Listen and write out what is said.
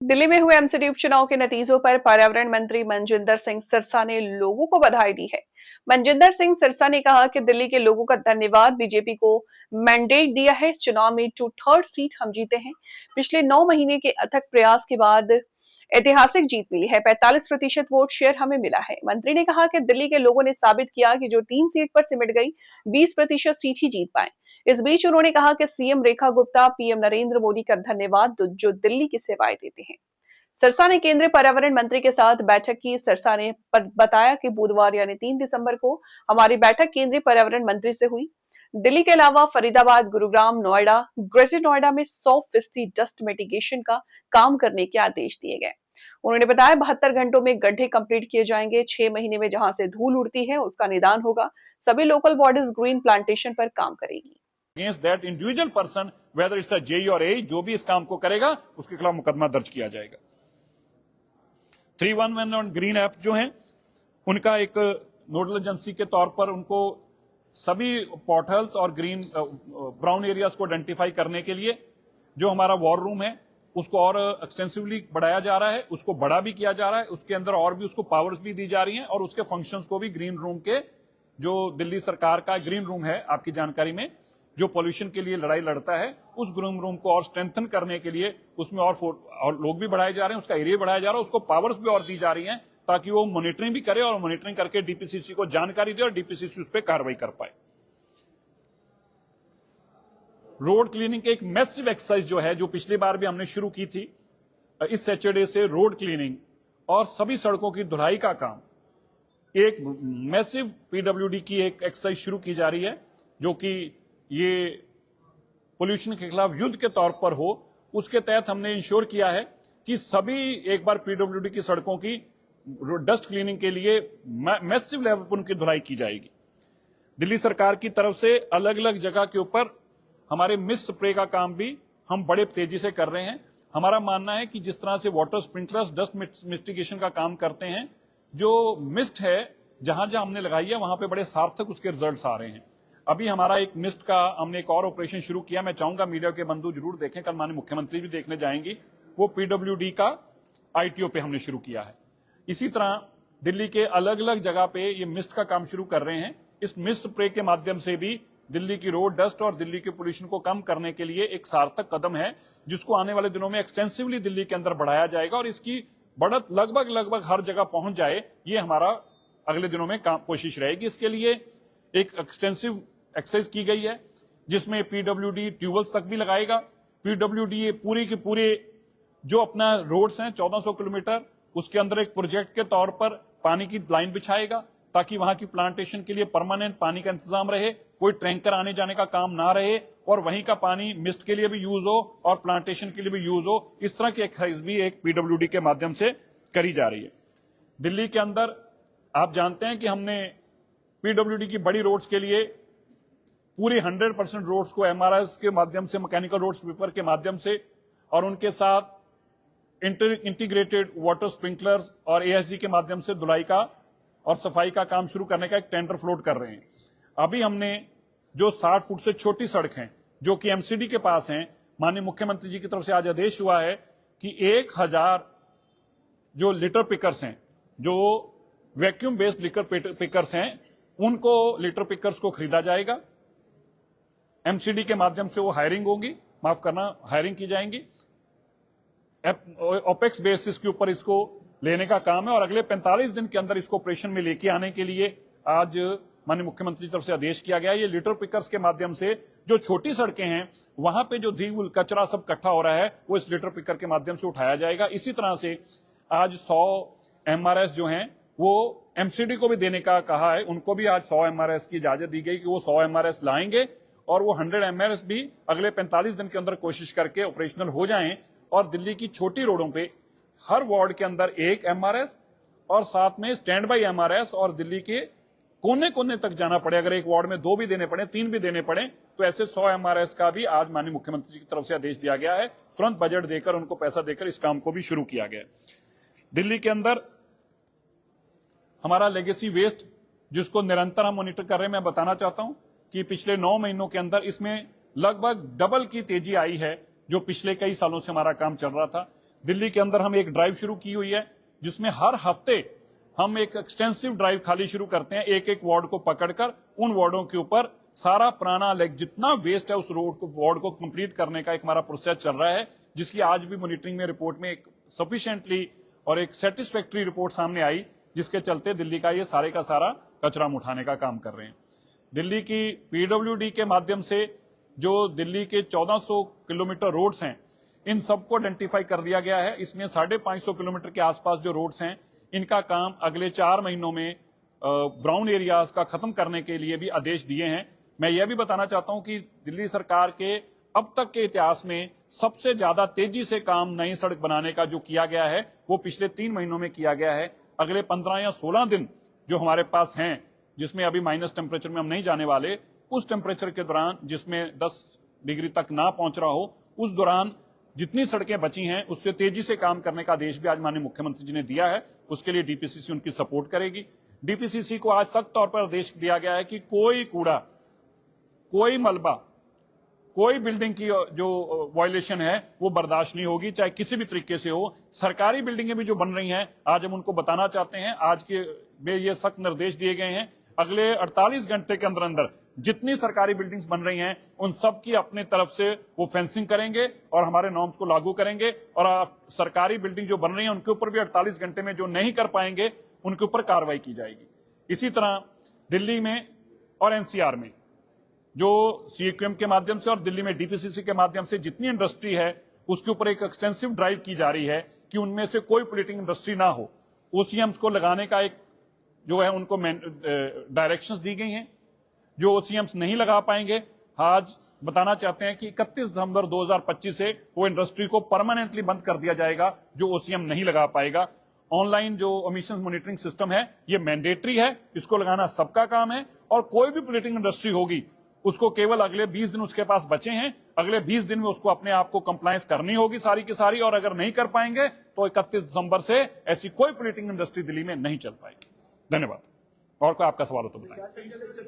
दिल्ली में हुए एमसीडी उपचुनाव के नतीजों पर पर्यावरण मंत्री मनजिंदर सिंह सिरसा ने लोगों को बधाई दी है। मनजिंदर सिंह सिरसा ने कहा कि दिल्ली के लोगों का धन्यवाद, बीजेपी को मैंडेट दिया है। चुनाव में 2/3 सीट हम जीते हैं। पिछले 9 महीने के अथक प्रयास के बाद ऐतिहासिक जीत मिली है। 45% वोट शेयर हमें मिला है। मंत्री ने कहा कि दिल्ली के लोगों ने साबित किया कि जो 3 सीट पर सिमट गई, 20% सीट ही जीत पाए। इस बीच उन्होंने कहा कि सीएम रेखा गुप्ता, पीएम नरेंद्र मोदी का धन्यवाद जो दिल्ली की सेवाएं देते हैं। सिरसा ने केंद्रीय पर्यावरण मंत्री के साथ बैठक की। सिरसा ने बताया कि बुधवार यानी 3 दिसंबर को हमारी बैठक केंद्रीय पर्यावरण मंत्री से हुई। दिल्ली के अलावा फरीदाबाद, गुरुग्राम, नोएडा, ग्रेटर नोएडा में 100% डस्ट मिटिगेशन का काम करने के आदेश दिए गए। उन्होंने बताया 72 घंटों में गड्ढे कंप्लीट किए जाएंगे। 6 महीने में जहां से धूल उड़ती है उसका निदान होगा। सभी लोकल बॉडीज ग्रीन प्लांटेशन पर काम करेगी। Against that individual person, whether it's a JE और ए, जो भी इस काम को करेगा उसके खिलाफ मुकदमा दर्ज किया जाएगा। 311 और ग्रीन ऐप जो हैं उनका एक नोडल एजेंसी के तौर पर उनको सभी पोर्टल्स और ग्रीन ब्राउन एरियाज को आइडेंटिफाई करने के लिए जो हमारा वॉर रूम है उसको और एक्सटेंसिवली बढ़ाया जा रहा है, उसको बड़ा भी किया जा रहा है, उसके अंदर और भी उसको पावर्स भी दी जा रही हैं और उसके फंक्शंस को भी ग्रीन रूम के, जो दिल्ली सरकार का ग्रीन रूम है आपकी जानकारी में, जो पॉल्यूशन के लिए लड़ाई लड़ता है, उस ग्रीन रूम को और स्ट्रेंथन करने के लिए उसमें और लोग भी बढ़ाए जा रहे हैं, उसका एरिया बढ़ाया जा रहा है, उसको पावर्स भी और दी जा रही हैं ताकि वो मॉनिटरिंग भी करे और मॉनिटरिंग करके डीपीसीसी को जानकारी दे और डीपीसीसी उस पर कार्रवाई कर पाए। रोड क्लीनिंग की एक मैसिव एक्सरसाइज जो है, जो पिछली बार भी हमने शुरू की थी, इस सैटरडे से रोड क्लीनिंग और सभी सड़कों की धुलाई का काम, एक मैसिव पीडब्ल्यूडी की एक एक्सरसाइज शुरू की जा रही है जो कि ये पोल्यूशन के खिलाफ युद्ध के तौर पर हो। उसके तहत हमने इंश्योर किया है कि सभी एक बार पीडब्ल्यूडी की सड़कों की डस्ट क्लीनिंग के लिए मैसिव लेवल पर उनकी धुलाई की जाएगी। दिल्ली सरकार की तरफ से अलग अलग जगह के ऊपर हमारे मिस्ट स्प्रे का काम भी हम बड़े तेजी से कर रहे हैं। हमारा मानना है कि जिस तरह से वाटर स्प्रिंकलर्स डस्ट मिस्टिगेशन का काम करते हैं, जो मिस्ट है जहां जहां हमने लगाई है वहां पे बड़े सार्थक उसके रिजल्ट्स आ रहे हैं। अभी हमारा एक मिस्ट का हमने एक और ऑपरेशन शुरू किया, मैं चाहूंगा मीडिया के बंधु जरूर देखें, कल माननीय मुख्यमंत्री भी देखने जाएंगी, वो पीडब्ल्यूडी का आईटीओ पे हमने शुरू किया है। इसी तरह दिल्ली के अलग अलग जगह पे ये मिस्ट का काम शुरू कर रहे हैं। इस मिस्ट स्प्रे के माध्यम से भी दिल्ली की रोड डस्ट और दिल्ली के पोल्यूशन को कम करने के लिए एक सार्थक कदम है, जिसको आने वाले दिनों में एक्सटेंसिवली दिल्ली के अंदर बढ़ाया जाएगा और इसकी बढ़त लगभग हर जगह पहुंच जाए, ये हमारा अगले दिनों में कोशिश रहेगी। इसके लिए एक एक्सटेंसिव एक्सरसाइज की गई है जिसमें पीडब्ल्यूडी ट्यूबवेल्स तक भी लगाएगा। पीडब्ल्यूडी ये पूरे के पूरे जो अपना रोड्स हैं 1400 किलोमीटर, उसके अंदर एक प्रोजेक्ट के तौर पर पानी की लाइन बिछाएगा ताकि वहां की प्लांटेशन के लिए परमानेंट पानी का इंतजाम रहे, कोई टैंकर आने जाने का काम ना रहे और वहीं का पानी मिस्ट के लिए भी यूज हो और प्लांटेशन के लिए भी यूज हो। इस तरह की एक्सरसाइज भी एक पीडब्ल्यूडी के माध्यम से करी जा रही है। दिल्ली के अंदर आप जानते हैं कि हमने पीडब्ल्यूडी की बड़ी रोड्स के लिए पूरे 100% रोड्स को एमआरएस के माध्यम से, मैकेनिकल रोड स्वीपर के माध्यम से और उनके साथ इंटीग्रेटेड वाटर स्प्रिंकलर्स और एएसजी के माध्यम से धुलाई का और सफाई का काम शुरू करने का एक टेंडर फ्लोट कर रहे हैं। अभी हमने जो 60 फुट से छोटी सड़क हैं जो कि एमसीडी के पास हैं, माननीय मुख्यमंत्री जी की तरफ से आज आदेश हुआ है कि 1000 जो लिटर पिकर्स हैं, जो वैक्यूम बेस्ड लिटर पिकर्स हैं, उनको लिटर पिकर्स को खरीदा जाएगा। एमसीडी के माध्यम से वो हायरिंग होगी, माफ करना, हायरिंग की जाएंगी। ओपेक्स बेसिस के ऊपर इसको लेने का काम है और अगले 45 दिन के अंदर इसको ऑपरेशन में लेके आने के लिए आज माननीय मुख्यमंत्री की तरफ से आदेश किया गया है। ये लिटर पिकर्स के माध्यम से जो छोटी सड़कें हैं वहां पे जो धूल कचरा सब इकट्ठा हो रहा है वो इस लिटर पिकर के माध्यम से उठाया जाएगा। इसी तरह से आज 100 एमआरएस जो हैं वो एमसीडी को भी देने का कहा है, उनको भी आज 100 एमआरएस की इजाजत दी गई कि वो 100 एमआरएस लाएंगे और वो 100 एमआरएस भी अगले 45 दिन के अंदर कोशिश करके ऑपरेशनल हो जाएं और दिल्ली की छोटी रोडों पे हर वार्ड के अंदर एक एमआरएस और साथ में स्टैंड बाई एमआरएस और दिल्ली के कोने कोने तक जाना पड़े, अगर एक वार्ड में 2 भी देने पड़े, 3 भी देने पड़े, तो ऐसे 100 एमआरएस का भी आज माननीय मुख्यमंत्री जी की तरफ से आदेश दिया गया है। तुरंत बजट देकर उनको पैसा देकर इस काम को भी शुरू किया गया। दिल्ली के अंदर हमारा लेगेसी वेस्ट जिसको निरंतर हम मॉनिटर कर रहे हैं, मैं बताना चाहता हूं कि पिछले 9 महीनों के अंदर इसमें लगभग डबल की तेजी आई है जो पिछले कई सालों से हमारा काम चल रहा था। दिल्ली के अंदर हम एक ड्राइव शुरू की हुई है जिसमें हर हफ्ते हम एक एक्सटेंसिव ड्राइव खाली शुरू करते हैं, एक एक वार्ड को पकड़कर उन वार्डों के ऊपर सारा पुराना जितना वेस्ट है उस रोड को वार्ड को कंप्लीट करने का एक हमारा प्रोसेस चल रहा है, जिसकी आज भी मॉनिटरिंग में रिपोर्ट में एक सफिशिएंटली और एक सेटिस्फैक्टरी रिपोर्ट सामने आई, जिसके चलते दिल्ली का ये सारे का सारा कचरा उठाने का काम कर रहे हैं। दिल्ली की पीडब्ल्यूडी के माध्यम से जो दिल्ली के 1400 किलोमीटर रोड्स हैं, इन सबको आइडेंटिफाई कर दिया गया है। इसमें 550 किलोमीटर के आसपास जो रोड्स हैं, इनका काम अगले 4 महीनों में ब्राउन एरियाज का खत्म करने के लिए भी आदेश दिए हैं। मैं यह भी बताना चाहता हूं कि दिल्ली सरकार के अब तक के इतिहास में सबसे ज्यादा तेजी से काम नई सड़क बनाने का जो किया गया है वो पिछले 3 महीनों में किया गया है। अगले 15 या 16 दिन जो हमारे पास हैं, जिसमें अभी माइनस टेम्परेचर में हम नहीं जाने वाले, उस टेम्परेचर के दौरान जिसमें 10 डिग्री तक ना पहुंच रहा हो, उस दौरान जितनी सड़कें बची हैं उससे तेजी से काम करने का आदेश भी आज माननीय मुख्यमंत्री जी ने दिया है। उसके लिए डीपीसीसी उनकी सपोर्ट करेगी। डीपीसीसी को आज सख्त तौर पर आदेश दिया गया है कि कोई कूड़ा, कोई मलबा, कोई बिल्डिंग की जो वायलेशन है वो बर्दाश्त नहीं होगी, चाहे किसी भी तरीके से हो। सरकारी बिल्डिंगें भी जो बन रही हैं, आज हम उनको बताना चाहते हैं, आज के में ये सख्त निर्देश दिए गए हैं, अगले 48 घंटे के अंदर अंदर जितनी सरकारी बिल्डिंग्स बन रही हैं उन सब की अपने तरफ से वो फेंसिंग करेंगे और हमारे नॉर्म्स को लागू करेंगे। और सरकारी बिल्डिंग जो बन रही है उनके ऊपर भी 48 घंटे में जो नहीं कर पाएंगे उनके ऊपर कार्रवाई की जाएगी। इसी तरह दिल्ली में और एनसीआर में जो सीक्यूएम के माध्यम से और दिल्ली में डीपीसीसी के माध्यम से जितनी इंडस्ट्री है उसके ऊपर एक एक्सटेंसिव ड्राइव की जा रही है कि उनमें से कोई पोल्यूटिंग इंडस्ट्री ना हो। ओसीएम्स को लगाने का एक जो है उनको डायरेक्शंस दी गई हैं। जो ओसीएम्स नहीं लगा पाएंगे, आज बताना चाहते हैं कि 31 दिसंबर 2025 से वो इंडस्ट्री को परमानेंटली बंद कर दिया जाएगा जो ओसीएम नहीं लगा पाएगा। ऑनलाइन जो एमिशंस मॉनिटरिंग सिस्टम है ये मैंडेटरी है, इसको लगाना सबका काम है। और कोई भी पोल्यूटिंग इंडस्ट्री होगी उसको केवल अगले 20 दिन उसके पास बचे हैं, अगले 20 दिन में उसको अपने आप को कंप्लायंस करनी होगी सारी की सारी। और अगर नहीं कर पाएंगे तो 31 दिसंबर से ऐसी कोई पोल्यूटिंग इंडस्ट्री दिल्ली में नहीं चल पाएगी। धन्यवाद। और कोई आपका सवाल हो तो बताएं।